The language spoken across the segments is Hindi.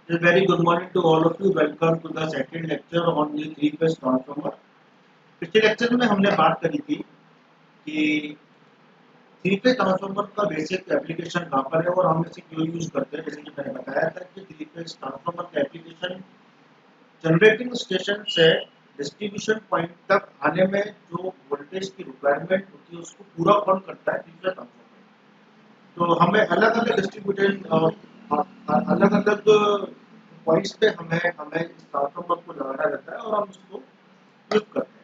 A very good morning to all of you. Welcome to the second lecture on the three-phase transformer. पिछले लेक्चर में हमने बात करी थी कि थ्री फेज ट्रांसफार्मर का बेसिक एप्लीकेशन कहाँ पर है और हम इसे क्यों यूज करते हैं। जैसे कि मैंने बताया था कि थ्री फेज ट्रांसफार्मर का एप्लीकेशन जनरेटिंग स्टेशन से डिस्ट्रीब्यूशन पॉइंट तक आने में जो वोल्टेज की रिक्वायरमेंट होती है उसको पूरा कौन करता है थ्री फेज ट्रांसफार्मर। तो हमें अलग अलग डिस्ट्रीब्यूटेड अलग अलग पॉइंट्स पे हमें हमें इस ट्रांसफार्मर को लगाना रहता है और हम उसको यूज करते हैं।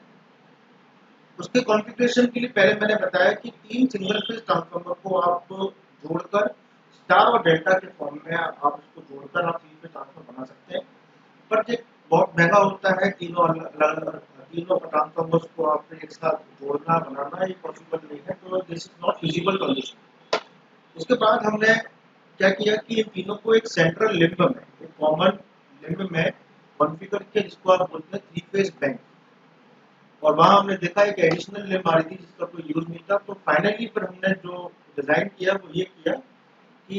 उसके कॉन्फ़िगरेशन के लिए पहले मैंने बताया कि तीन सिंगल फेज ट्रांसफार्मर को आप जोड़कर स्टार और डेल्टा के फॉर्म में आप उसको जोड़कर आप थ्री फेज ट्रांसफार्मर बना सकते हैं। बट ये बहुत महंगा होता है। तीनों ट्रांसफार्मर्स को आप एक साथ जोड़ना बनाना ये पॉसिबल नहीं है, तो this is not feasible condition. उसके बाद हमने क्या किया कि ये तीनों को एक सेंट्रल लिंब में, एक कॉमन लिंब में कॉन्फ़िगर किया जिसको आप बोलते हैं थ्री फेज बैंक। और वहां हमने देखा एक एडिशनल लिंब आ रही थी जिसका कोई यूज नहीं था। तो फाइनली पर हमने जो डिजाइन किया वो ये किया कि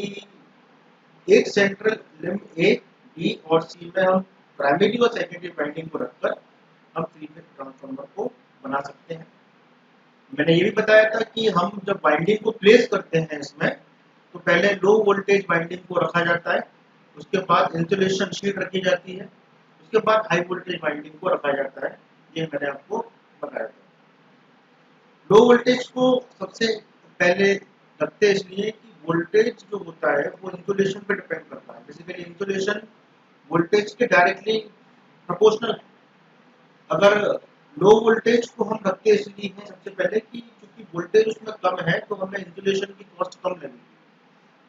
एक सेंट्रल लिंब ए, बी और सी में हम प्राइमरी और सेकेंडरी वाइंडिंग को रखकर हम थ्री फेज ट्रांसफार्मर को बना सकते हैं। मैंने ये भी बताया था कि हम जब वाइंडिंग को प्लेस करते हैं इसमें तो पहले लो वोल्टेज वाइंडिंग को रखा जाता है, उसके बाद इंसुलेशन शीट रखी जाती है, उसके बाद हाई वोल्टेज वाइंडिंग को रखा जाता है। ये मैंने आपको बताया था। लो वोल्टेज को सबसे पहले रखते हैं इसलिए कि वोल्टेज जो होता है वो इंसुलेशन पे डिपेंड करता है। बेसिकली इंसुलेशन वोल्टेज के डायरेक्टली प्रोपोर्शनल। अगर लो वोल्टेज को हम रखते इसलिए हैं सबसे पहले कि क्योंकि वोल्टेज उसमें कम है तो हमें इंसुलेशन की कॉस्ट कम लगेगी।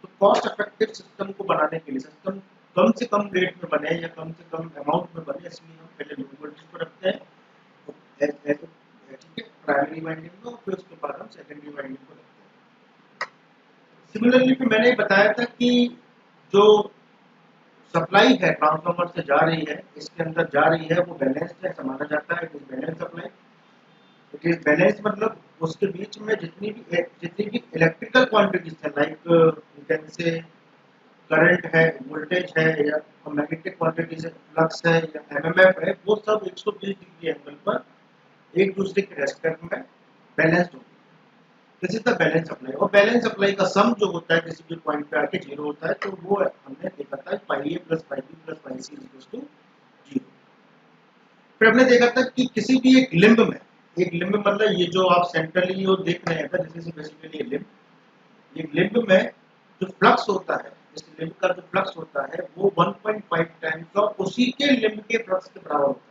तो कॉस्ट इफेक्टिव सिस्टम को बनाने के लिए सिस्टम कम से कम रेट में बने या कम से कम अमाउंट में बने, इसलिए हम पहले लो वोल्टेज को रखते हैं ठीक है प्राइमरी वाइंडिंग में, और फिर उसके बाद हम सेकेंडरी वाइंडिंग को रखते हैं। सिमिलरली फिर मैंने बताया था कि जो सप्लाई है ट्रांसफार्मर से जा रही है, इसके अंदर जा रही है, वो बैलेंस्ड है, माना जाता है कि balance supply. It is balance मतलब उसके बीच में जितनी भी इलेक्ट्रिकल क्वांटिटीज है, like you can say current है, वोल्टेज है या मैग्नेटिक क्वांटिटीज है, फ्लक्स है या एमएमएफ है, वो सब 120 डिग्री एंगल पर एक दूसरे के रेस्पेक्ट में बैलेंस्ड होगी। This is the balance supply. और बैलेंस सप्लाई का सम जो होता है किसी भी पॉइंट पे आके जीरो होता है, तो वो हमने देखा था pi A plus pi B plus pi C equals to zero. फिर हमने देखा था कि किसी भी एक लिंब में, एक लिंब मतलब ये जो आप सेंट्रली वो देख रहे हैं, दिस इज बेसिकली लिंब। ये लिंब में जो फ्लक्स होता है, इस लिंब का जो फ्लक्स होता है वो 1.5 टाइम्स ऑफ उसी के लिंब के फ्लक्स के बराबर होता है,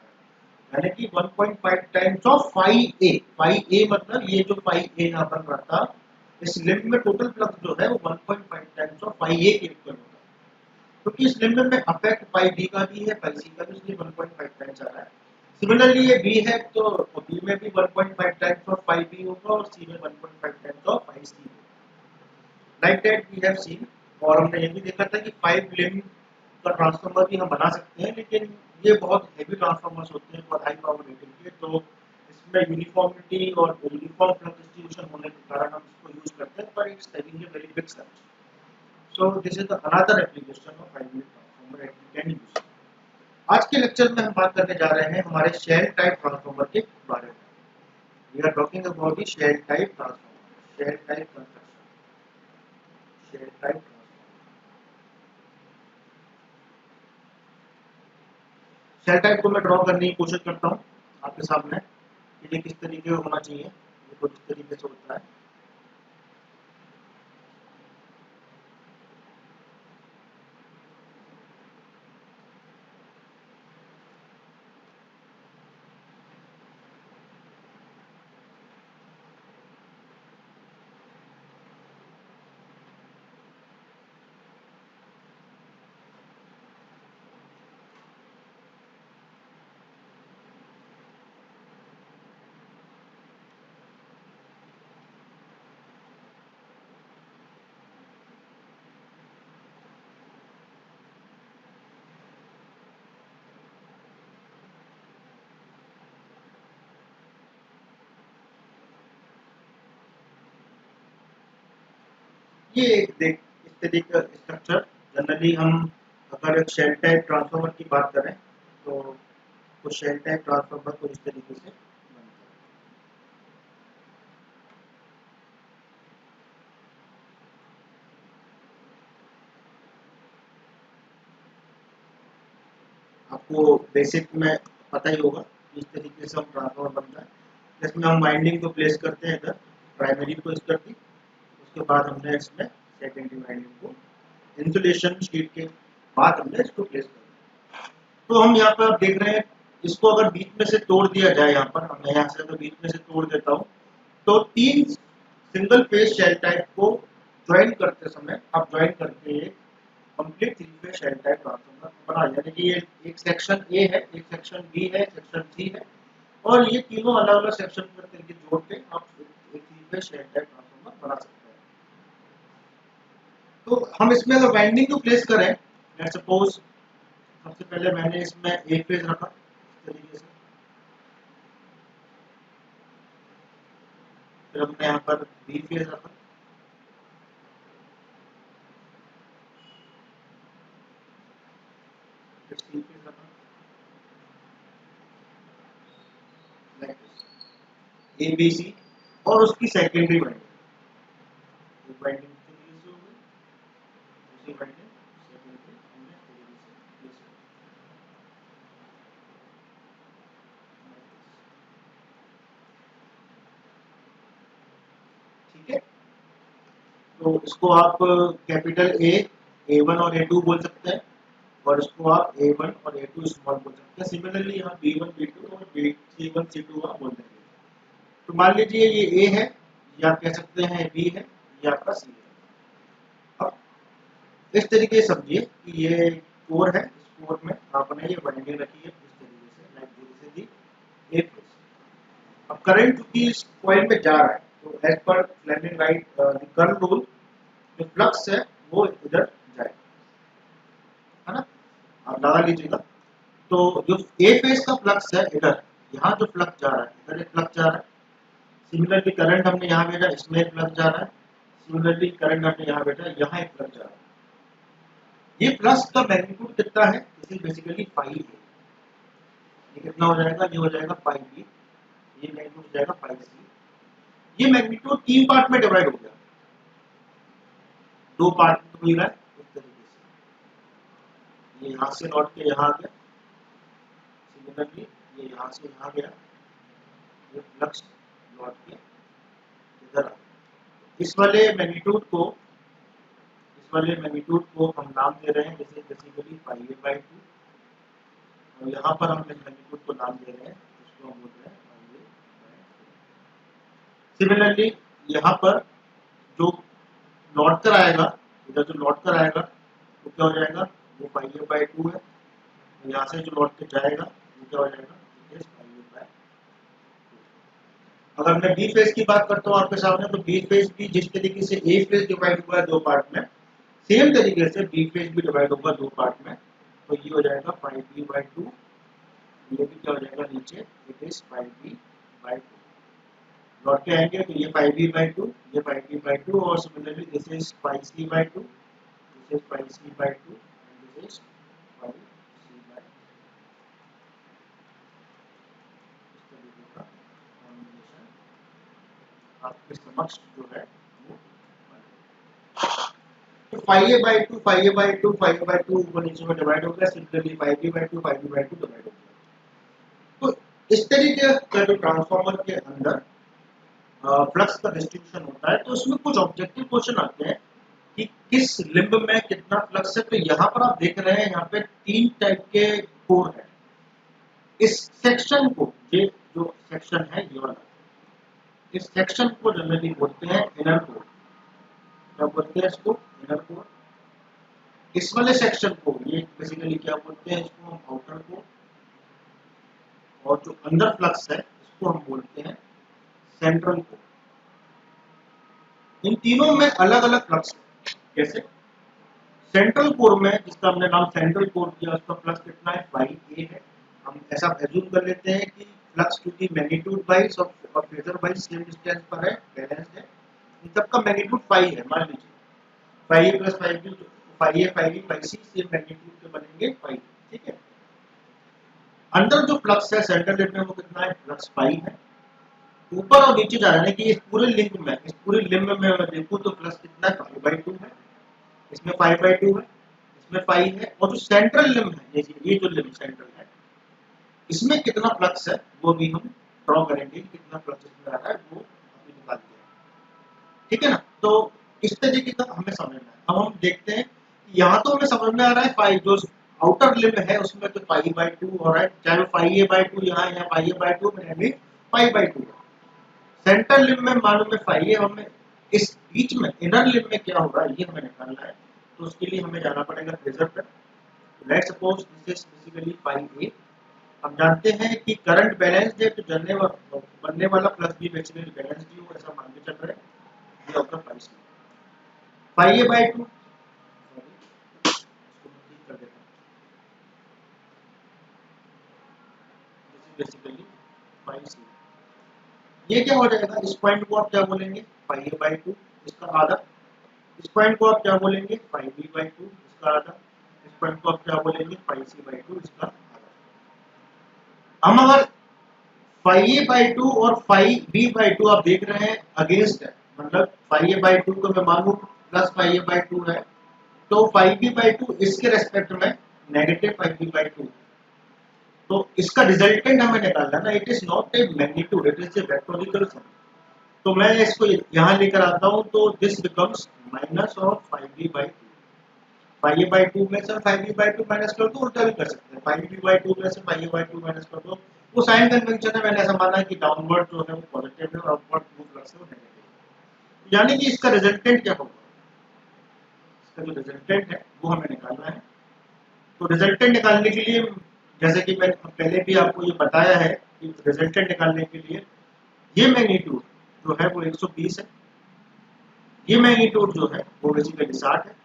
यानी कि 1.5 times of phi A. Phi A मतलब ये जो फाई ए यहाँ बन रहा था, इस लिंब में टोटल फ्लक्स जो है वो 1.5 टाइम्स ऑफ फाई ए के इक्वल होता है। क्योंकि इस लिंब में अफेक्ट पाई बी का भी है, पाई सी का भी, इसलिए 1.5 टाइम्स आ रहा है। सिमिलरली ये बी है तो बी में भी 1.5 टाइम्स ऑफ पाई बी होगा और सी में 1.5 टाइम्स ऑफ पाई सी होगा। Like that we have seen. और हमने ये भी देखा था कि 5 लिंब का ट्रांसफार्मर भी हम बना सकते हैं, लेकिन ये बहुत हेवी ट्रांसफार्मर्स होते हैं फॉर हाई पावर रेटिंग के, तो इसमें यूनिफॉर्मिटी और यूनिफॉर्म फ्लक्स डिस्ट्रीब्यूशन होने के कारण हम इसको यूज करते हैं, पर it's having a very big search. So this is the another application of hybrid transformer that we can use. आज के लेक्चर में हम बात करने जा रहे हैं हमारे शेल टाइप ट्रांसफार्मर के बारे में। We are talking about the shell type transformer, shell type construction, shell type transformer. Shell type को मैं ड्रॉ करने की कोशिश करता हूँ आपके सामने कि ये किस तरीके का होना चाहिए, ये कुछ इस तरीके से होता है। ये एक देख इस तरीके का स्ट्रक्चर जनरली हम अगर एक शेल टाइप ट्रांसफार्मर की बात करें तो शेल टाइप ट्रांसफार्मर को इस तरीके से बनता है। आपको बेसिक में पता ही होगा इस तरीके से हम ट्रांसफार्मर बनता है, जिसमें हम वाइंडिंग को प्लेस करते हैं इधर, प्राइमरी को इस कर दी, उसके बाद हमने इसमें सेकेंडरी वाइंडिंग को इंसुलेशन शीट के बाद हमने इसको प्लेस कर दिया। तो हम यहाँ पर आप देख रहे हैं, इसको अगर बीच में से तोड़ दिया जाए, यहाँ पर मैं यहाँ से अगर बीच में से तोड़ देता हूँ तो 3 सिंगल फेज शेल टाइप को ज्वाइन करते समय आप ज्वाइन करके complete 3 phase shell type transformer बना, यानी कि ये एक सेक्शन ए है, एक सेक्शन बी है, सेक्शन सी है, और ये तीनों अलग अलग सेक्शन करके जोड़ के आप एक 3 फेज शेल टाइप ट्रांसफार्मर बना सकते हैं। तो हम इसमें अगर वाइंडिंग को प्लेस करें, लेट्स सपोज सबसे पहले मैंने इसमें एक फेज रखा इस तरीके से, फिर हमने यहाँ पर बी फेज रखा, फिर सी फेज रखा, ए बी सी, और उसकी सेकेंडरी वाइंडिंग, एक वाइंडिंग तरीके से हो गई, दूसरी वाइंडिंग सेकेंडरी हमने तरीके से प्लेस कर दी। ठीक है, तो इसको आप कैपिटल ए वन और ए टू बोल सकते हैं, और इसको आप ए वन और ए टू स्मॉल बोल सकते हैं। सिमिलरली यहाँ बी वन बी टू और सी वन सी टू आप बोल देंगे। तो मान लीजिए ये ए है, ये आप कह सकते हैं बी है, ये आपका सी है। अब इस तरीके से समझिए कि ये कोर है, इस कोर में आपने ये वाइंडिंग रखी है इस तरीके से, लाइक जैसे दी ए प्लस। अब करंट चूंकि इस कॉइल में जा रहा है, तो as per Fleming right current rule, जो फ्लक्स है वो इधर जाएगा, है ना, आप लगा लीजिएगा। तो जो ए फेज का फ्लक्स है इधर, यहाँ जो फ्लक्स जा रहा है, इधर एक फ्लक्स जा रहा है, सिमिलरली करंट हमने यहाँ भेजा, इसमें एक फ्लक्स जा रहा है, सिमिलरली करंट हमने यहाँ भेजा, यहाँ एक फ्लक्स जा रहा है। ये प्लस का मैग्नीट्यूड कितना है, इसे बेसिकली पाई है, ये कितना हो जाएगा, ये हो जाएगा पाई बी, ये मैग्नीट्यूड हो जाएगा पाई सी। ये मैग्नीट्यूड 3 पार्ट में डिवाइड हो गया, 2 पार्ट में मिल रहा है इस तरीके से, ये यहाँ से लौट के यहाँ आ गया, सिमिलरली ये यहाँ से यहाँ गया, ये फ्लक्स लौट के इधर आ गया। इस वाले मैग्नीट्यूड को हम नाम दे रहे हैं जैसे बेसिकली पाई ए बाई 2, और यहाँ पर हम इस मैग्नीट्यूड को नाम दे रहे हैं, इसको हम बोल रहे हैं पाई ए बाई 2। सिमिलरली यहाँ पर जो लौट कर आएगा, इधर जो लौट कर आएगा वो क्या हो जाएगा, वो पाई ए बाई 2 है, तो यहाँ से जो लौट के जाएगा वो क्या हो जाएगा, it is pi A by 2। अगर मैं बी फेज की बात करता हूँ आपके सामने, तो बी फेज भी जिस तरीके से ए फेज डिवाइड हुआ है 2 पार्ट में, सेम तरीके से बी फेज भी डिवाइड होगा 2 पार्ट में, तो ये हो जाएगा पाई बी बाई 2, ये भी क्या हो जाएगा नीचे, it is pi B by 2। लौट के आएंगे तो ये पाई बी बाई 2, ये पाई बी बाई 2, और similarly this is pi C by 2, this is pi C by 2, and this is pi C by 2। इस तरीके का कॉम्बिनेशन आपके समक्ष जो है वो, तो pi A by 2 pi A by 2 pi A by 2 ऊपर नीचे में डिवाइड हो गया, similarly pi B by 2 pi B by 2 divide हो गया। तो इस तरीके का जो ट्रांसफार्मर के अंदर फ्लक्स का डिस्ट्रीब्यूशन होता है, तो उसमें कुछ ऑब्जेक्टिव क्वेश्चन आते हैं कि किस लिंब में कितना फ्लक्स है। तो यहाँ पर आप देख रहे हैं, यहाँ पे 3 टाइप के कोर है। इस सेक्शन को, ये जो सेक्शन है ये वाला, इस सेक्शन को जनरली बोलते हैं इनर कोर। क्या बोलते हैं इसको, इनर कोर। इस वाले सेक्शन को ये बेसिकली क्या बोलते हैं, इसको हम आउटर कोर, और जो अंदर फ्लक्स है इसको हम बोलते हैं सेंट्रल कोर। इन तीनों में अलग अलग फ्लक्स है। जैसे सेंट्रल कोर में, जिसका हमने नाम सेंट्रल कोर किया, उसका फ्लक्स कितना है, पाई ए है। हम ऐसा एज्यूम कर लेते हैं कि फ्लक्स क्योंकि मैग्नीट्यूड वाइज और फेजर वाइज सेम डिस्टेंस पर है, बैलेंस्ड है, इन सबका मैग्नीट्यूड पाई है। मान लीजिए पाई A plus pi B, phi A phi B phi C same magnitude के बनेंगे फाई, ठीक है। अंदर जो फ्लक्स है सेंट्रल लिम्ब में वो कितना है, फ्लक्स फाई है। ऊपर और नीचे जा रहे हैं कि इस पूरे लिंक में, इस पूरे लिम्ब में मैं देखूं तो फ्लक्स कितना है, फाई बाई टू है, इसमें फाई बाई टू है, इसमें फाई है। और जो सेंट्रल लिम्ब है, ये जो लिम्ब सेंट्रल है, इसमें कितना फ्लक्स है वो भी हम ड्रॉ करेंगे, कितना फ्लक्स इसमें आ रहा है वो अभी निकालते हैं, ठीक है ना। तो इस तरीके का हमें समझना है। अब हम देखते हैं कि यहाँ तो हमें समझ में आ रहा है फाई जो आउटर लिम्ब है उसमें तो फाई बाई टू हो रहा है, चाहे वो फाई ए बाई टू यहाँ या फाई ए बाई टू में भी फाई बाई टू है। सेंट्रल लिम्ब में मालूम है फाई ए, हमें इस बीच में इनर लिम्ब में क्या हो रहा है ये हमें निकालना है। तो उसके लिए हमें जाना पड़ेगा प्रेशर पर। Let's suppose this is basically phi A. हम जानते हैं कि करंट बैलेंस है तो बनने वाला फ्लक्स भी बेसिकली बैलेंस भी हो, ऐसा मान के चल रहे हैं। ये होगा phi C, phi A by two, कर देता हूँ बेसिकली फाई सी। ये क्या हो जाएगा, इस पॉइंट को आप क्या बोलेंगे, फाई ए बाई टू इसका आधा। इस पॉइंट को आप क्या बोलेंगे, फाई बी बाई टू इसका आधा। इस पॉइंट को आप क्या बोलेंगे, फाई सी बाई टू इसका आधा। हम अगर फाई ए बाई टू और फाई बी बाई टू आप देख रहे हैं अगेंस्ट है, मतलब फाई ए बाई टू को मैं मानूं plus phi A by two है, तो फाई बी बाई टू इसके रेस्पेक्ट में negative phi B by two. तो इसका रिजल्टेंट हमें निकालना है ना, it is not a magnitude, it is a vectorial sum. तो मैं इसको यहाँ लेकर आता हूँ तो this becomes minus of phi B by two. Phi A by two में से phi B by two minus कर दो, उल्टा भी कर सकते हैं, फाई बी बाई टू में से phi A by two minus कर दो। वो साइन कन्वेंशन है, मैंने ऐसा माना है कि डाउनवर्ड जो है वो पॉजिटिव है और अपवर्ड जो फ्लक्स है वो नेगेटिव है। यानी कि इसका रिजल्टेंट क्या होगा, इसका जो रिजल्टेंट है वो हमें निकालना है। तो रिजल्टेंट निकालने के लिए, जैसे कि मैंने पहले भी आपको ये बताया है कि रिजल्टेंट निकालने के लिए ये मैग्नीट्यूड जो है वो 120 है, ये मैग्नीट्यूड जो है वो बेसिकली 60 है,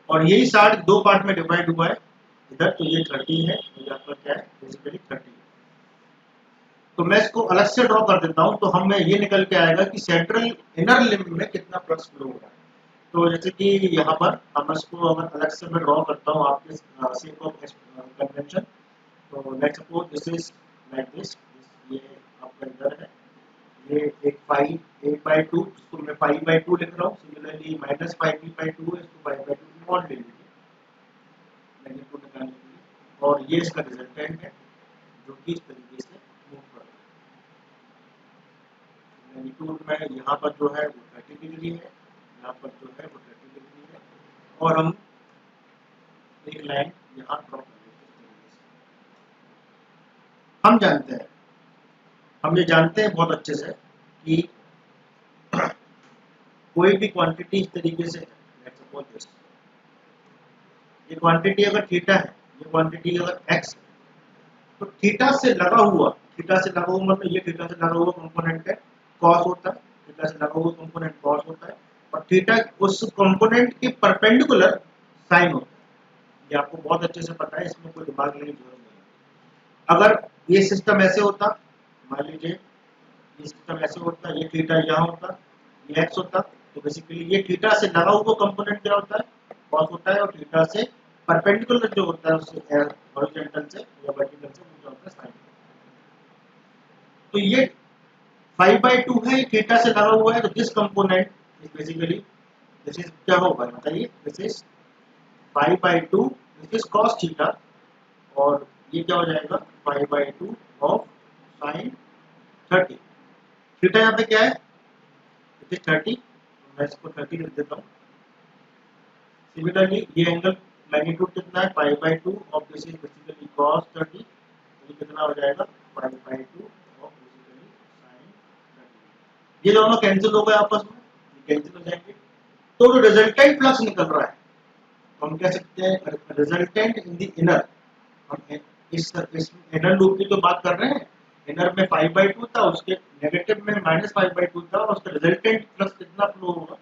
और यही 60 दो पार्ट में डिवाइड हुआ है इधर, तो ये 30 है, तो ये आपका क्या है बेसिकली 30 है। तो मैं इसको अलग से ड्रॉ कर देता हूं, तो हमें ये निकल के आएगा कि सेंट्रल इनर लिम्ब में कितना फ्लक्स फ्लो हो रहा है। तो जैसे कि यहाँ पर हम इसको अगर अलग से मैं ड्रॉ करता हूँ आपके सेक ऑफ कन्वेंशन, तो let's suppose this is like this, ये आपका इधर है, ये एक फाई ए बाई टू, इसको मैं फाई बाई टू लिख रहा हूँ। Similarly minus phi B by two है, इसको फाई बाई टू मॉड ले लीजिए मैग्नीट्यूड निकालने के लिए। और ये इसका रिजल्टेंट है जो कि इस तरीके से मूव कर रहा है। मैग्नीट्यूड में यहाँ पर जो है वो 30 डिग्री है, यहाँ पर जो है वो 30 डिग्री है, और हम एक लाइन यहाँ ड्रॉ कर देते हैं। हम जानते हैं, हम ये जानते हैं बहुत अच्छे से कि कोई भी क्वांटिटी इस तरीके से, लेट्स सपोज दिस, ये क्वांटिटी अगर थीटा है, ये क्वांटिटी अगर एक्स है, तो थीटा से लगा हुआ, थीटा से लगा हुआ मतलब ये थीटा से लगा हुआ कंपोनेंट है कॉस होता है, थीटा से लगा हुआ कंपोनेंट कॉस होता है, और थीटा उस कंपोनेंट के परपेंडिकुलर साइन होता है। ये आपको बहुत अच्छे से पता है, इसमें कोई दिमाग लेने की जरूरत नहीं। अगर ये सिस्टम ऐसे होता, मान लीजिए ये सिस्टम ऐसे होता, ये थीटा यहाँ होता, ये एक्स होता, तो बेसिकली ये थीटा से लगा हुआ कंपोनेंट क्या होता है, कॉस होता है, और थीटा से परपेंडिकुलर जो होता है उससे हॉरिजॉन्टल से या वर्टिकल से वो क्या होता है, साइन। तो ये 5/2 है, थीटा से लगा हुआ है, तो this component is basically, this is क्या होगा बताइए, this is 5/2, this is cos theta, और ये क्या हो जाएगा 5/2 ऑफ साइन 30। थीटा यहाँ पे क्या है, इट इज 30, मैं इसको 30 लिख देता हूँ। सिमिलरली ये एंगल मैग्नीट्यूड कितना है 5/2 of this is basically cos 30, ये कितना हो जाएगा 5/2 ऑफ बेसिकली sin 30। ये दोनों कैंसिल हो गए आपस में, ये कैंसिल हो जाएंगे। तो जो रिजल्टेंट फ्लक्स निकल रहा है तो हम कह सकते हैं रिजल्टेंट इन द इनर, हम इस इनर लूप की तो बात कर रहे हैं, इनर में 5/2 था, उसके नेगेटिव में -5/2 था, और उसका रिजल्टेंट फ्लक्स कितना फ्लो होगा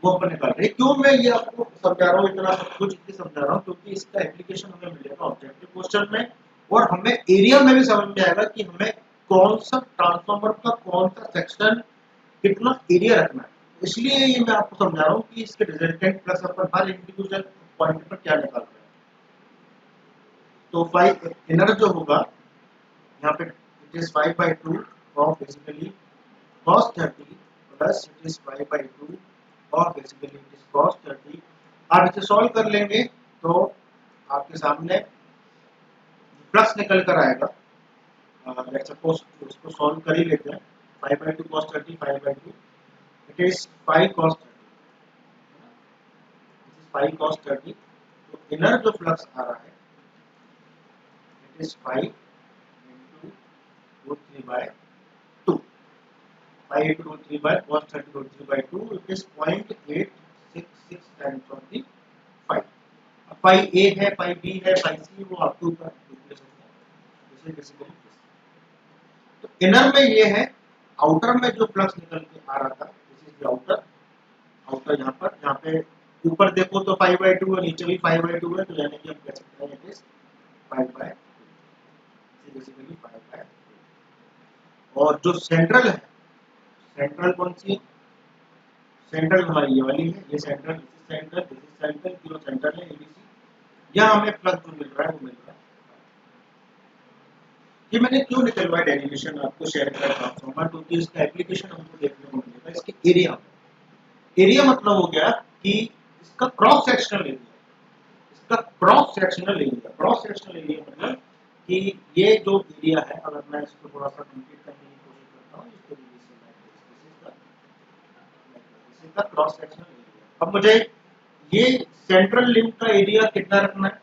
वो अपन निकाल रहे हैं। क्यों मैं ये आपको समझा रहा हूँ, इतना सब कुछ इसलिए समझा रहा हूँ क्योंकि इसका एप्लीकेशन हमें मिलेगा ऑब्जेक्टिव क्वेश्चन में, और हमें एरिया में भी समझ में आएगा कि हमें कौन सा ट्रांसफार्मर का कौन सा सेक्शन कितना एरिया रखना है। इसलिए ये मैं आपको समझा रहा हूँ कि इसके रिजल्टेंट प्लस अपन हर इंडिविजुअल पॉइंट पर क्या निकाल रहे हैं। तो 5 इनर जो होगा यहाँ पे it is 5/2 of basically cos 30 plus it is 5/2 of basically it is cos 30। आप इसे सॉल्व कर लेंगे तो आपके सामने प्लस निकल कर आएगा। लेट्स सपोज उसको सॉल्व कर ही लेते हैं। 5/2 cos 30 5/2 it is 5 cos 30, this is 5 cos 30। तो इनर जो फ्लक्स आ रहा है it is 5 into root 3/2, 5 into root 3 by cos 30 root 3/2, it is 0.866 times of the 5। अब पाई ए है, पाई बी है, पाई सी, वो आपके ऊपर डिस्प्ले सकते हैं। जैसे बेसिकली तो इनर में ये है, आउटर में जो फ्लक्स निकल के आ रहा था this is the outer. Outer यहाँ पे ऊपर देखो तो 5/2 है, नीचे भी 5/2 है, तो यानी कि हम कह सकते हैं इट इज 5/2, बेसिकली 5/2। और जो सेंट्रल है, सेंट्रल कौन सी है? सेंट्रल हमारी ये वाली है, ये सेंट्रल, दिस इज सेंट्रल, जो सेंट्रल है एबीसी। यहाँ हमें फ्लक्स जो मिल रहा है वो मिल रहा है। ये मैंने क्यों निकलवाया डेरिवेशन आपको शेयर कर ट्रांसफार्मर, क्योंकि इसका एप्लीकेशन हमको देखने को मिलेगा इसके एरिया। एरिया मतलब हो गया कि इसका क्रॉस सेक्शनल एरिया, इसका cross sectional area, cross sectional area मतलब कि ये जो एरिया है, अगर मैं इसको थोड़ा सा कंप्लीट करने की कोशिश करता हूँ इस तरीके से, इसका क्रॉस सेक्शनल एरिया। अब मुझे ये सेंट्रल लिंब का एरिया कितना रखना है,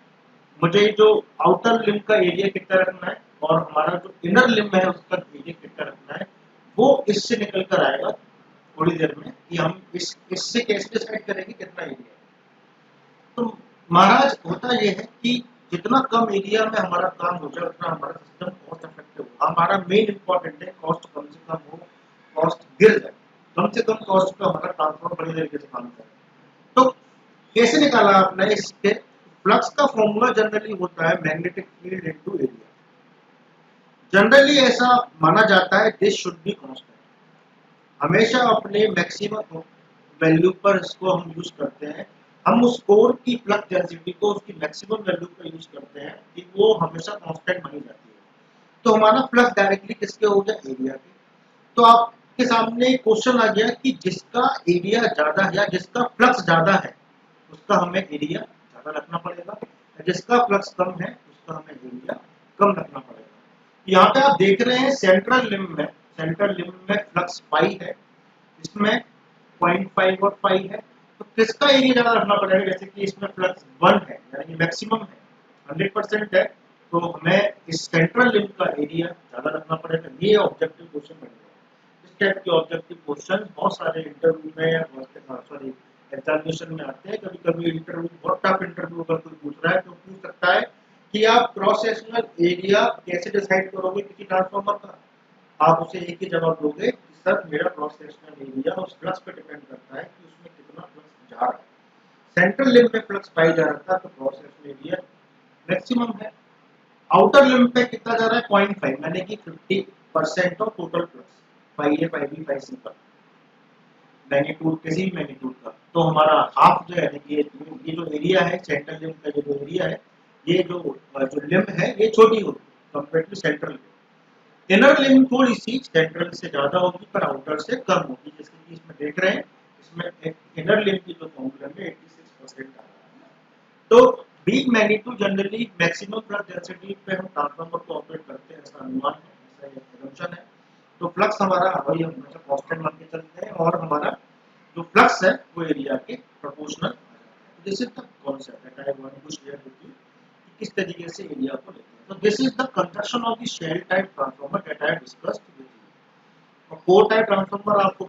मुझे जो आउटर लिंब का एरिया कितना रखना है, और हमारा जो इनर लिंब है उसका एरिया कितना रखना है, वो इससे निकल कर आएगा थोड़ी देर में कि हम इससे कैसे डिसाइड करेंगे कितना एरिया है। तो महाराज होता यह है कि जितना कम एरिया में हमारा काम हो जाए उतना हमारा सिस्टम कॉस्ट इफेक्टिव हो। हमारा मेन इंपॉर्टेंट है कॉस्ट कम से कम हो, कॉस्ट गिर जाए, कम से कम कॉस्ट पे हमारा ट्रांसफॉर्मर बड़ी तरीके से काम करे। तो कैसे निकाला आपने इसके? फ्लक्स का फॉर्मूला जनरली होता है magnetic field into area. Generally ऐसा माना जाता है दिस शुड बी कांस्टेंट। हमेशा अपने मैक्सिमम वैल्यू पर इसको हम यूज करते हैं। हम उस कोर की फ्लक्स डेंसिटी को उसकी मैक्सिमम वैल्यू पर यूज करते हैं कि वो हमेशा कांस्टेंट बनी जाती है। तो हमारा फ्लक्स डायरेक्टली किसके हो गया? एरिया के। तो आपके सामने क्वेश्चन आ गया कि जिसका एरिया ज्यादा है या जिसका फ्लक्स ज्यादा है उसका हमें एरिया ज्यादा रखना पड़ेगा, जिसका फ्लक्स कम है उसका हमें एरिया कम रखना पड़ेगा। यहाँ पे आप देख रहे हैं सेंट्रल लिम्ब में फ्लक्स पाई है, इसमें 0.5 और पाई है। तो किसका एरिया ज्यादा रखना पड़ेगा? जैसे कि इसमें फ्लक्स 1 है यानी मैक्सिमम है, 100% है, तो हमें इस सेंट्रल लिम्ब का एरिया ज्यादा रखना पड़ेगा। ये ऑब्जेक्टिव क्वेश्चन बनेगा। इस टाइप के ऑब्जेक्टिव क्वेश्चन बहुत सारे इंटरव्यू में या सॉरी एग्जामिनेशन में आते हैं। कभी कभी इंटरव्यू, बहुत टफ इंटरव्यू अगर कोई पूछ रहा है तो पूछ सकता है कि आप क्रॉस सेक्शनल एरिया कैसे डिसाइड करोगे किसी ट्रांसफार्मर का? आप उसे एक ही जवाब दोगे कि सर मेरा क्रॉस सेक्शनल एरिया उस फ्लक्स पे डिपेंड करता है कि उसमें कितना फ्लक्स जा रहा है। सेंट्रल लिम्ब में फ्लक्स पाई जा रहा था तो क्रॉस सेक्शनल एरिया मैक्सिमम है। आउटर लिम्ब पे कितना जा रहा है? 0.5 यानी कि 50% of total flux, pi A pi B pi C का मैग्नीट्यूड, किसी भी मैग्नीट्यूड का। तो हमारा हाफ जो है ये जो एरिया है सेंट्रल लिम्ब का, जो एरिया है, ये जो लिम्ब है ये छोटी होगी compare to central. Inner limb थोड़ी सी सेंट्रल से ज्यादा होगी पर आउटर से कम होगी, जैसे कि इसमें देख रहे हैं। इसमें एक इनर लिम्ब की जो फॉर्मूला में 86% आ रहा है। तो big magnitude generally maximum flux density पे हम ट्रांसफार्मर को ऑपरेट करते हैं, ऐसा अनुमान है, ऐसा assumption है। तो फ्लक्स हमारा वही हम हमेशा कांस्टेंट मान के चलते हैं और हमारा जो फ्लक्स है वो एरिया के proportional. This is the concept that I want to share with you कि किस तरीके से एरिया को लेते हैं। तो this is the construction of the shell type transformer that I discussed with you. और कोर टाइप ट्रांसफार्मर आपको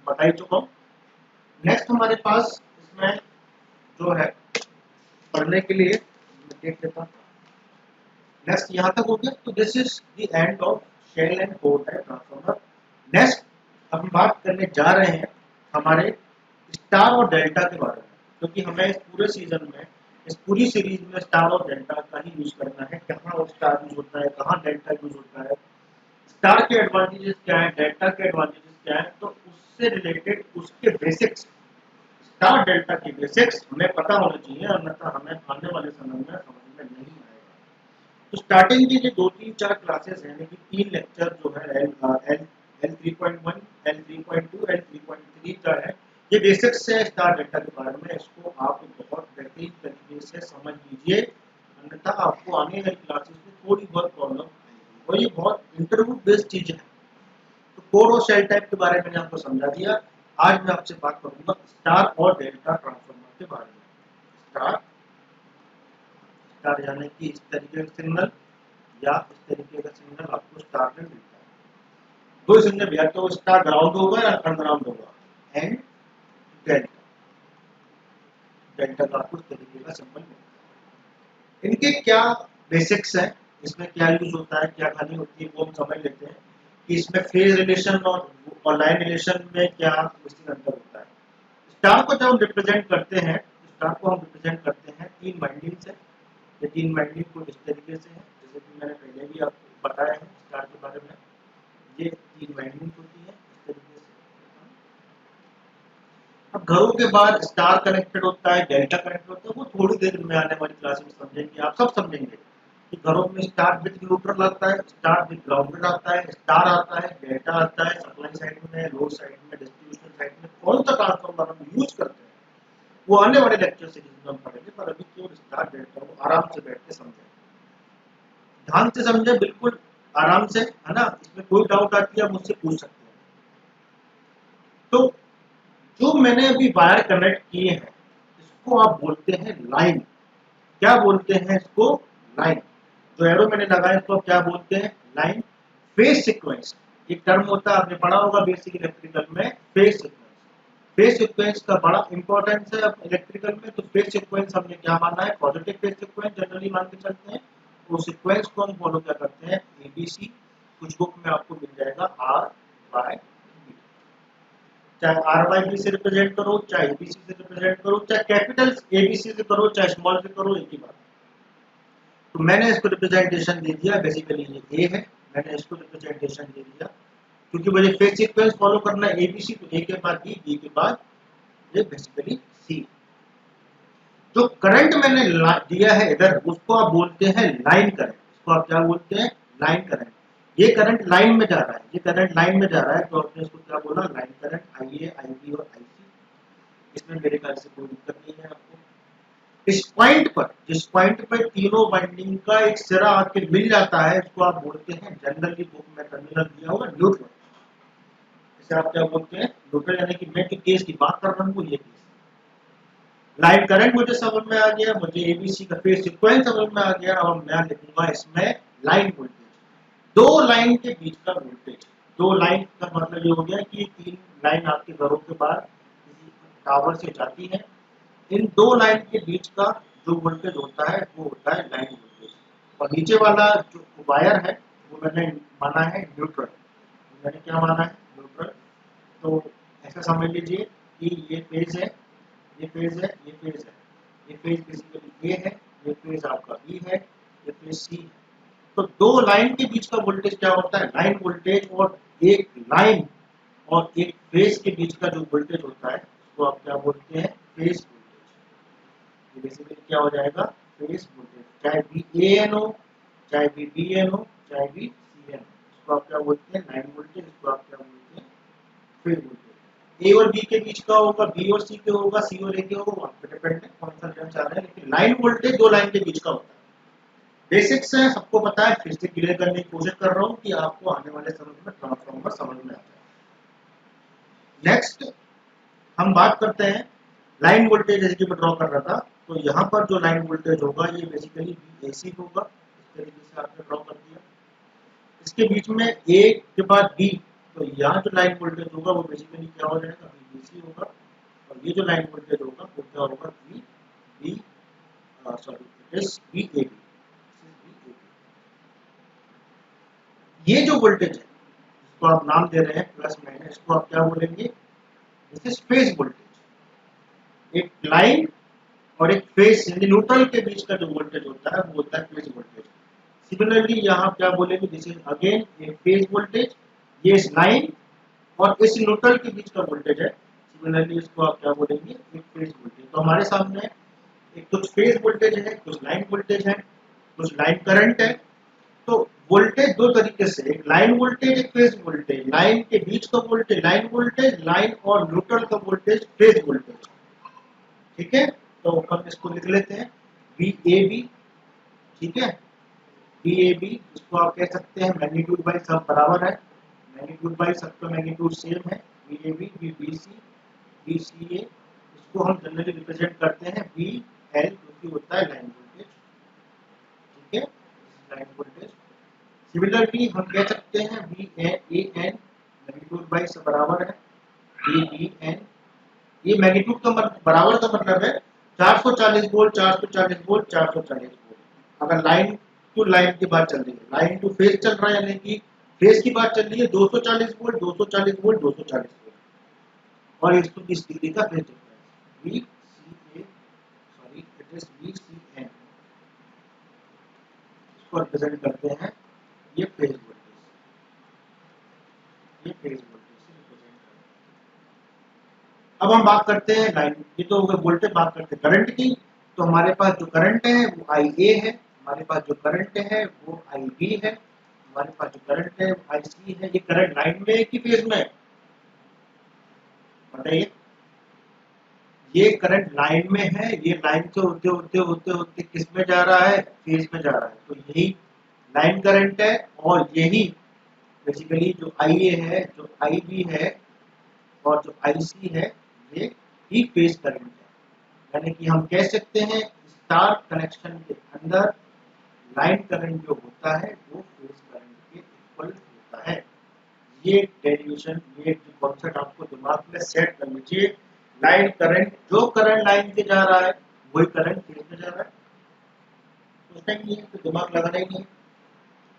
बता ही चुका हूं। नेक्स्ट हमारे पास इसमें जो है पढ़ने के लिए मैं देख लेता हूं। नेक्स्ट यहाँ तक हो गया। तो this is the end of shell and core type transformer. Next अब हम बात करने जा रहे हैं हमारे स्टार और डेल्टा के बारे में, क्योंकि हमें इस पूरे सीजन में, इस पूरी सीरीज में स्टार और डेल्टा का ही यूज करना है। कहाँ और स्टार यूज होता है, कहाँ डेल्टा यूज होता है, स्टार के एडवांटेजेस क्या है, डेल्टा के एडवांटेजेस क्या है, तो उससे रिलेटेड उसके बेसिक्स, स्टार डेल्टा के बेसिक्स हमें पता होना चाहिए, अन्यथा हमें आने वाले समय में समझ में नहीं आएगा। तो स्टार्टिंग की जो 2-3-4 क्लासेस हैं, यानी कि 3 लेक्चर जो है एल 3.1, एल 3.2, एल 3.3 का है, ये बेसिक्स है स्टार डेल्टा के बारे में। इसको आप बहुत बेहतरीन तरीके से समझ लीजिए, अन्यथा आपको आने वाली क्लासेस में थोड़ी बहुत प्रॉब्लम आएगी, और ये बहुत इंटरव्यू बेस्ड चीज है। तो कोर और शेल टाइप के बारे में मैंने आपको समझा दिया। आज मैं आपसे बात करूंगा स्टार और डेल्टा ट्रांसफॉर्मर के बारे में। स्टार स्टार यानी कि इस तरीके का सिग्नल या इस तरीके का सिग्नल आपको स्टार में मिलता है। दो सिग्नल, या तो स्टार ग्राउंड होगा या अनग्राउंड होगा, एंड डेल्टा, डेल्टा का आपको इस तरीके का सिंबल मिलता है। इनके क्या बेसिक्स है, इसमें क्या यूज होता है, क्या हानि होती है, वो हम समझ लेते हैं कि इसमें फेज रिलेशन और लाइन रिलेशन में क्या अंतर होता है। स्टार को जब हम रिप्रेजेंट करते हैं, स्टार को हम रिप्रेजेंट करते हैं 3 वाइंडिंग से। ये 3 वाइंडिंग को इस तरीके से है, जैसे कि मैंने पहले भी आपको बताया है स्टार के बारे में। ये 3 वाइंडिंग होती है इस तरीके से। अब घरों के बाद स्टार कनेक्टेड होता है, डेल्टा कनेक्टेड होता है, वो थोड़ी देर में आने वाली क्लास में समझेंगे, आप सब समझेंगे कि घरों में स्टार विद न्यूट्रल आता है, स्टार विद ग्राउंडेड आता है, स्टार आता है, डेल्टा आता है, सप्लाई साइड में, लोड साइड में, डिस्ट्रीब्यूशन साइड में कौन सा ट्रांसफॉर्मर हम यूज करते हैं, वो आने वाले लेक्चर सीरीज में हम पढ़ेंगे। पर अभी केवल स्टार डेल्टा को आराम से बैठ के समझें, ध्यान से समझे, बिल्कुल आराम से, है ना। इसमें कोई डाउट आती है आप मुझसे पूछ सकते हैं। तो जो मैंने अभी वायर कनेक्ट किए हैं, इसको आप बोलते हैं लाइन। क्या बोलते हैं इसको? लाइन। जो एरो मैंने लगाया इसको क्या बोलते हैं? लाइन। फेज सीक्वेंस एक टर्म होता है, आपने पढ़ा होगा बेसिक इलेक्ट्रिकल में, फेज सीक्वेंस। फेज सीक्वेंस का बड़ा इंपॉर्टेंस है इलेक्ट्रिकल में। तो फेज सीक्वेंस हमने क्या माना है? पॉजिटिव फेज सीक्वेंस जनरली मान के चलते हैं। वो सीक्वेंस को हम फॉलो क्या करते हैं? एबीसी। कुछ बुक में आपको मिल जाएगा आर बाय बी। चाहे आर बाय बी से रिप्रेजेंट करो, चाहे एबीसी से रिप्रेजेंट करो, चाहे कैपिटल एबीसी से करो, चाहे स्मॉल से करो, एक ही बात। तो मैंने इसको रिप्रेजेंटेशन दे दिया, बेसिकली ये ए है, मैंने इसको रिप्रेजेंटेशन दे दिया क्योंकि मुझे फेज सीक्वेंस फॉलो करना है एबीसी। तो ए के बाद बी, बी के बाद ये बेसिकली सी। जो करंट मैंने दिया है इधर, उसको आप बोलते हैं लाइन करंट। इसको आप क्या बोलते हैं? Line current. ये करंट लाइन में जा रहा है, ये करंट लाइन में जा रहा है, तो आपने इसको क्या बोला? Line current. आईए, आईबी और आईसी, इसमें मेरे ख्याल से कोई दिक्कत नहीं है आपको। इस पॉइंट पर, जिस पॉइंट पर तीनों वाइंडिंग का एक सिरा आके मिल जाता है, इसको आप बोलते हैं, जनरली बुक में टर्मिनल दिया होगा, न्यूट्रल। इसे आप क्या बोलते हैं? न्यूट्रल। यानी कि मैं केस की बात कर रहा हूँ, ये केस। लाइन करंट मुझे समझ में आ गया, मुझे एबीसी का फेज सीक्वेंस समझ में आ गया। अब मैं लिखूंगा इसमें लाइन वोल्टेज। दो लाइन के बीच का वोल्टेज। दो लाइन का मतलब ये हो गया कि 3 लाइन आपके घरों के बाहर किसी टावर से जाती है। इन 2 लाइन के बीच का जो वोल्टेज होता है वो होता है लाइन वोल्टेज। और नीचे वाला जो वायर है वो मैंने माना है न्यूट्रल। मैंने क्या माना है? न्यूट्रल। तो ऐसा समझ लीजिए कि ये फेज है, ये फेज है, ये फेज है, ये फेज बेसिकली ए है, ये फेज आपका बी है, ये फेज सी है। तो 2 लाइन के बीच का वोल्टेज क्या होता है? Line voltage. और एक लाइन और एक फेज के बीच का जो वोल्टेज होता है उसको आप क्या बोलते हैं? Phase voltage. ये बेसिकली क्या हो जाएगा? Phase voltage. चाहे बी ए एन हो, चाहे बी बी एन हो, चाहे बी सी एन हो, इसको आप क्या बोलते हैं? Line voltage. इसको आप क्या बोलते हैं? Phase voltage. ए और बी के बीच का होगा, बी और सी के होगा, सी और ए के होगा, वहां पे डिपेंड है कौन सा लेना चाह रहे हैं। लेकिन लाइन वोल्टेज 2 लाइन के बीच का होता है। बेसिक्स है, सबको पता है, फिर से क्लियर करने की कोशिश कर रहा हूँ कि आपको आने वाले समय में ट्रांसफॉर्मर समझ में आ जाए। नेक्स्ट हम बात करते हैं लाइन वोल्टेज, जैसे कि मैं ड्रॉ कर रहा था। तो यहाँ पर जो लाइन वोल्टेज होगा ये बेसिकली एसी होगा। इस तरीके से आपने ड्रॉ कर दिया। इसके बीच में ए के बाद बी, तो यहाँ जो लाइन वोल्टेज होगा वो बेसिकली क्या हो जाएगा? बीसी होगा। और ये जो लाइन वोल्टेज होगा वो क्या होगा? B B sorry S B A B. ये जो वोल्टेज है इसको आप नाम दे रहे हैं प्लस माइनस, इसको आप क्या बोलेंगे? This is phase voltage. एक लाइन और एक फेज यानी न्यूट्रल के बीच का जो वोल्टेज होता है वो होता है फेज वोल्टेज। सिमिलरली यहाँ क्या बोलेंगे? This is again A phase voltage. ये इस लाइन और इस न्यूट्रल के बीच का वोल्टेज है। सिमिलरली इसको आप क्या बोलेंगे, एक फेज वोल्टेज। तो हमारे सामने एक कुछ फेज वोल्टेज है, कुछ लाइन वोल्टेज है, कुछ लाइन करंट है। तो वोल्टेज दो तरीके से, एक लाइन वोल्टेज, एक फेज वोल्टेज। लाइन के बीच का वोल्टेज लाइन वोल्टेज, लाइन और न्यूट्रल का वोल्टेज फेज वोल्टेज। ठीक है, तो हम इसको लिख लेते हैं वी ए बी। ठीक है, वी ए बी, इसको आप कह सकते हैं मैग्नीट्यूड बाई सब बराबर है, मैग्नीट्यूड बाई सब का मैग्नीट्यूड सेम है। V A B, V B C, V C A, इसको हम जनरली रिप्रेजेंट करते हैं वी एल, जो कि होता है लाइन वोल्टेज। ठीक है, लाइन वोल्टेज। सिमिलरली हम कह सकते हैं V A N, magnitude by सब बराबर है, वी बी एन। ये मैग्नीट्यूड का बराबर का मतलब है 440 वोल्ट, 440 वोल्ट, 440 वोल्ट। अगर लाइन टू लाइन की बात चल रही है, लाइन टू फेज चल रहा है, यानी कि फेज की बात चल रही है, 240 वोल्ट, 240 वोल्ट, 240 वोल्ट और 120 डिग्री का फेज चल रहा है। V C A, sorry it is V C N, इसको रिप्रेजेंट करते हैं, ये फेज वोल्टेज, ये फेज वोल्टेज से रिप्रेजेंट करते हैं। अब हम बात करते हैं लाइन, ये तो वोल्टेज, बात करते हैं करंट की। तो हमारे पास जो करंट है वो आई ए है, हमारे पास जो करंट है वो आई बी है, हमारे पास जो करंट है वो आई सी है। ये करंट लाइन में है कि फेज में, बताइए। ये करंट लाइन में है, ये लाइन से होते होते होते होते किस में जा रहा है, फेज में जा रहा है। तो यही लाइन करंट है और यही बेसिकली जो आई ए है, जो आई बी है और जो आई सी है, ये ही फेज करंट है। यानी कि हम कह सकते हैं स्टार कनेक्शन के अंदर लाइन करंट जो होता है वो फेज करंट के इक्वल होता है। ये डेरिवेशन, ये कॉन्सेप्ट आपको दिमाग में सेट कर लीजिए। लाइन करंट, जो करंट लाइन से जा रहा है वही करंट फेज में जा रहा है। सोचना ही नहीं है, तो दिमाग लगाना ही नहीं है।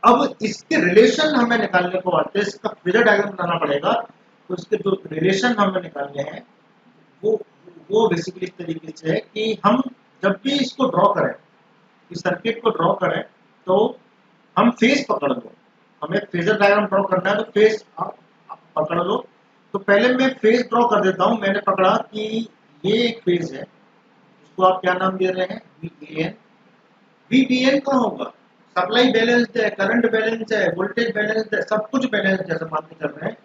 अब इसके रिलेशन हमें निकालने को आते हैं, इसका फेजर डायग्राम बनाना पड़ेगा। तो इसके जो रिलेशन हमें निकालने हैं वो वो बेसिकली इस तरीके से है कि हम जब भी इसको ड्रॉ करें, इस सर्किट को ड्रॉ करें, तो हम फेज पकड़ लो। हमें फेजर डायग्राम ड्रॉ करना है, तो फेज आप पकड़ लो। तो पहले मैं फेज ड्रॉ कर देता हूं। मैंने पकड़ा कि ये एक फेज है, इसको आप क्या नाम दे रहे हैं, V A N. V B N कहाँ होगा, सप्लाई बैलेंस्ड है, करंट बैलेंस है, वोल्टेज बैलेंस्ड है, सब कुछ बैलेंस्ड है, सब मान के चल रहे हैं।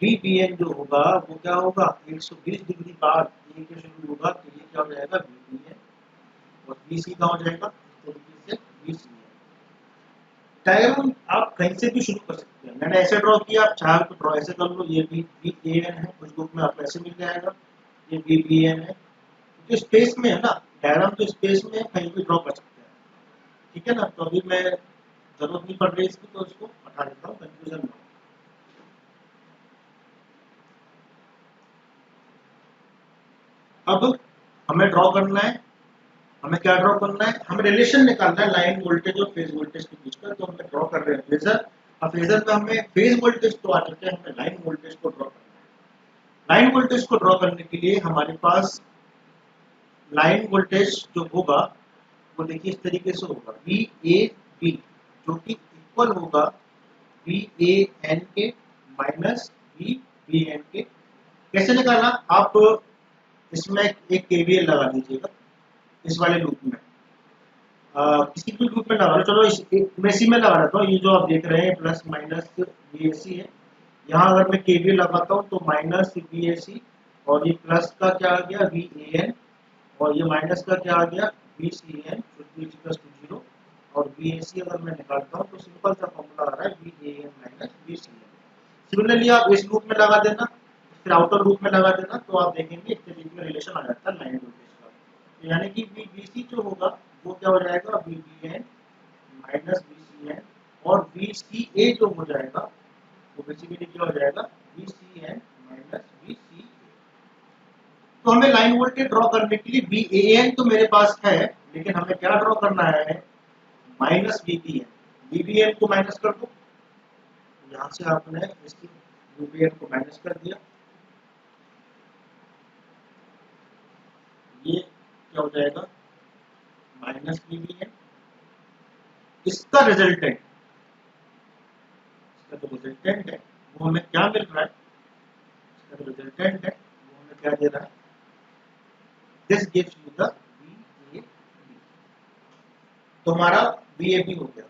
वी बी एन जो होगा वो क्या होगा, 120 डिग्री बाद ये के शुरू होगा, तो ये क्या हो जाएगा, वी बी एन। और बी सी का हो जाएगा इस तरीके से, बी सी एन। डायग्राम आप कहीं से भी शुरू कर सकते हैं। मैंने ऐसे ड्रॉ किया, आप चाहे तो ड्रॉ ऐसे कर लो। ये बी ए एन है, कुछ बुक में आपको ऐसे मिल जाएगा, ये बी बी एन है। जो स्पेस में है ना, डायग्राम तो स्पेस में कहीं भी ड्रॉ कर सकते हैं। ठीक है ना, तो अभी मैं जरूरत नहीं पड़ रही इसकी, तो इसको हटा देता हूँ, कंफ्यूजन में। अब हमें ड्रॉ करना है, हमें क्या ड्रॉ करना है, हमें रिलेशन निकालना है लाइन वोल्टेज और फेज वोल्टेज के बीच का। तो हमें ड्रॉ कर रहे हैं फेजर। अब फेजर में हमें फेज वोल्टेज तो आ चुके हैं, हमें लाइन वोल्टेज को ड्रॉ करना है। लाइन वोल्टेज को ड्रॉ करने के लिए हमारे पास लाइन वोल्टेज जो होगा वो देखिए इस तरीके से होगा, वी ए बी, जो कि इक्वल होगा वी ए एन के माइनस वी बी एन के। कैसे निकालना, आप इसमें एक केवीएल लगा दीजिएगा इस वाले लूप में। किसी भी लूप में लगा लो, चलो मैं इसी में लगा देता हूँ। ये जो आप देख रहे हैं प्लस माइनस वी ए सी है, यहाँ अगर मैं केवीएल लगाता हूँ तो माइनस वी ए सी, और ये प्लस का क्या आ गया, वी ए एन, और ये माइनस का क्या आ गया, V C N, equal to 0। और वी ए सी अगर मैं निकालता हूँ तो सिंपल सा फॉर्मूला आ रहा है V A N minus V C N. Similarly आप इस लूप में लगा देना, फिर आउटर लूप में लगा देना, तो आप देखेंगे इस तरीके का रिलेशन आ जाता है लाइन वोल्टेज का। तो यानी कि वी बी सी जो होगा वो क्या हो जाएगा, V B N minus V C N, और वी सी ए जो हो जाएगा वो बेसिकली क्या हो जाएगा, V C N minus V C A. तो हमें लाइन वोल्टेज ड्रॉ करने के लिए वी ए एन तो मेरे पास है, लेकिन हमें क्या ड्रॉ करना है, minus V B N. V B N को माइनस कर दो, यहाँ से आपने इसकी वी बी एन को माइनस कर दिया, ये क्या हो जाएगा, माइनस वी बी एन। इसका रिजल्टेंट, इसका जो रिजल्टेंट है वो हमें क्या मिल रहा है, जो रिजल्टेंट है वो हमें क्या दे रहा है, this gives you the VAB। तो हमारा VAB हो गया।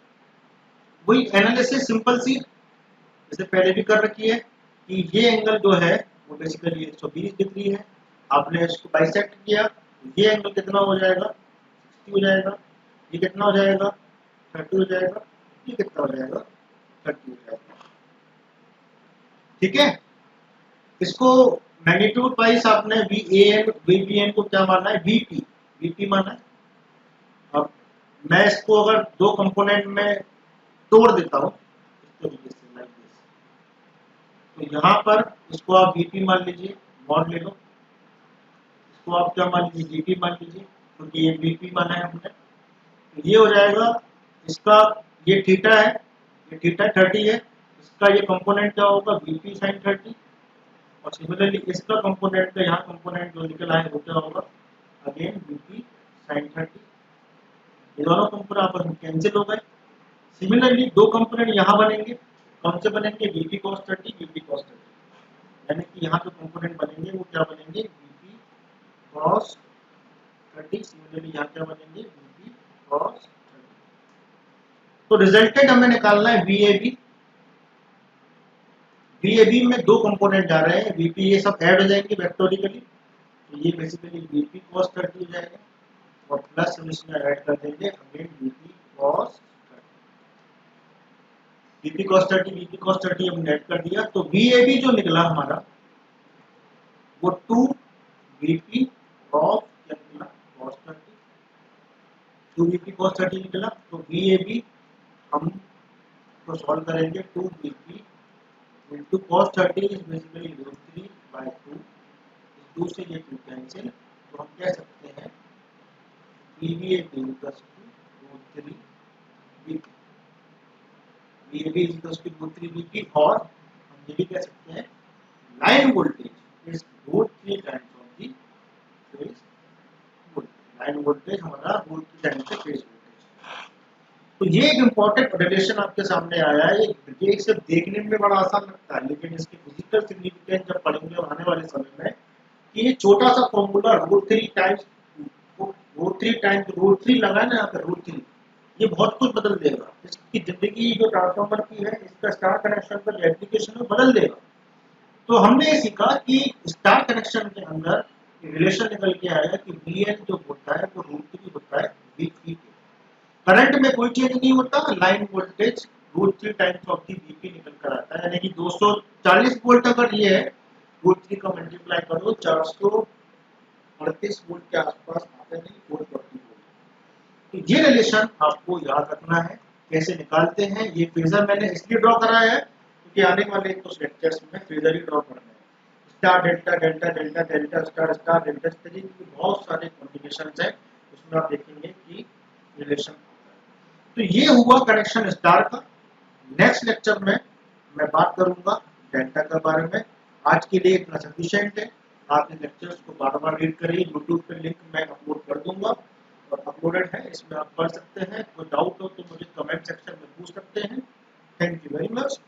वही एनालिसिस सिंपल सी जैसे पहले भी कर रखी है कि ये एंगल जो है वो बेसिकली 120 डिग्री है, आपने इसको बाइसेक्ट किया, ये एंगल कितना हो जाएगा, 60 हो जाएगा, ये कितना हो जाएगा, 30 हो जाएगा, ये कितना हो जाएगा, 30 हो जाएगा। ठीक है, इसको मैग्नीट्यूड वाइज आपने VBN को क्या माना है, VP माना है। अब मैं इसको अगर दो कंपोनेंट में तोड़ देता हूँ इस तरीके से, लाइक दिस, तो यहाँ पर इसको आप VP मान लीजिए, मॉड ले लो, इसको आप क्या मान लीजिए, VP मान लीजिए, क्योंकि ये VP माना है हमने। तो ये हो जाएगा इसका, ये थीटा है, ये थीटा 30 है, इसका ये कंपोनेंट क्या होगा, VP sin 30, और सिमिलरली इसका कंपोनेंट का यहाँ कंपोनेंट जो निकल आए वो क्या होगा, अगेन VP sin 30। ये दोनों कंपोनेंट आपस में कैंसिल हो गए। सिमिलरली दो कंपोनेंट यहाँ बनेंगे, कौन से बनेंगे, VP cos 30, VP cos 30, यानी कि यहाँ जो कंपोनेंट बनेंगे वो क्या बनेंगे, VP cos 30, सिमिलरली यहाँ क्या बनेंगे, VP cos 30। तो रिजल्टेंट हमें निकालना है VAB। VAB में दो कंपोनेंट जा रहे हैं, VP ये सब ऐड हो जाएंगे वेक्टोरिकली, तो ये बेसिकली VP cos 30 हो जाएगा, और प्लस हम इसमें ऐड कर देंगे again VP cos 30, VP cos 30 हमने ऐड कर दिया। तो VAB जो निकला हमारा वो 2VP cos क्या निकला, cos 30, 2VP cos 30 निकला। तो VAB हम तो सॉल्व करेंगे, 2VP into cos 30 is basically √3/2, इस 2 से ये 2 कैंसिल, तो हम कह सकते हैं VAB equals to √3VP, VAB equals to √3VP, और हम ये भी कह सकते हैं line voltage is √3 times of the phase voltage, line voltage हमारा √3 टाइम्स ऑफ फेज वोल्टेज। तो ये एक इम्पोर्टेंट रिलेशन आपके सामने आया है। ये सिर्फ देखने में बड़ा आसान लगता है, लेकिन इसकी फिजिकल सिग्निफिकेंस जब पढ़ेंगे आने वाले समय में, कि ये छोटा सा फॉर्मूला √3 टाइम्स √3 लगा ना यहाँ पे √3, ये बहुत कुछ बदल देगा। इसकी जिंदगी जो ट्रांसफार्मर की है, इसका स्टार कनेक्शन का जो एप्लीकेशन है बदल देगा। तो हमने ये सीखा कि स्टार कनेक्शन के अंदर रिलेशन निकल के आया कि VN जो होता है वो √3 होता है VP के। करंट में कोई चेंज नहीं होता, line voltage √3 times of the VP निकल कर आता है, यानी कि 240 वोल्ट अगर ये है, √3 का मल्टीप्लाई करो 438 वोल्ट के आसपास आते हैं, 440 वोल्ट। तो ये रिलेशन आपको याद रखना है, कैसे निकालते हैं। ये फेजर मैंने इसलिए ड्रॉ कराया है क्योंकि आने वाले कुछ लेक्चर्स में फेजर ही ड्रॉ करना है। Star delta delta delta delta star star delta, इस तरीके की बहुत सारे कॉम्बिनेशंस हैं, उसमें आप देखेंगे कि रिलेशन। तो ये हुआ कनेक्शन स्टार का। नेक्स्ट लेक्चर में मैं बात करूंगा डेल्टा के बारे में। आज के लिए इतना सफिशिएंट है। आप इन लेक्चर्स को बार बार रीड करिए, यूट्यूब पे लिंक मैं अपलोड कर दूंगा और अपलोडेड है, इसमें आप पढ़ सकते हैं। कोई डाउट हो तो मुझे कमेंट सेक्शन में पूछ सकते हैं। Thank you very much.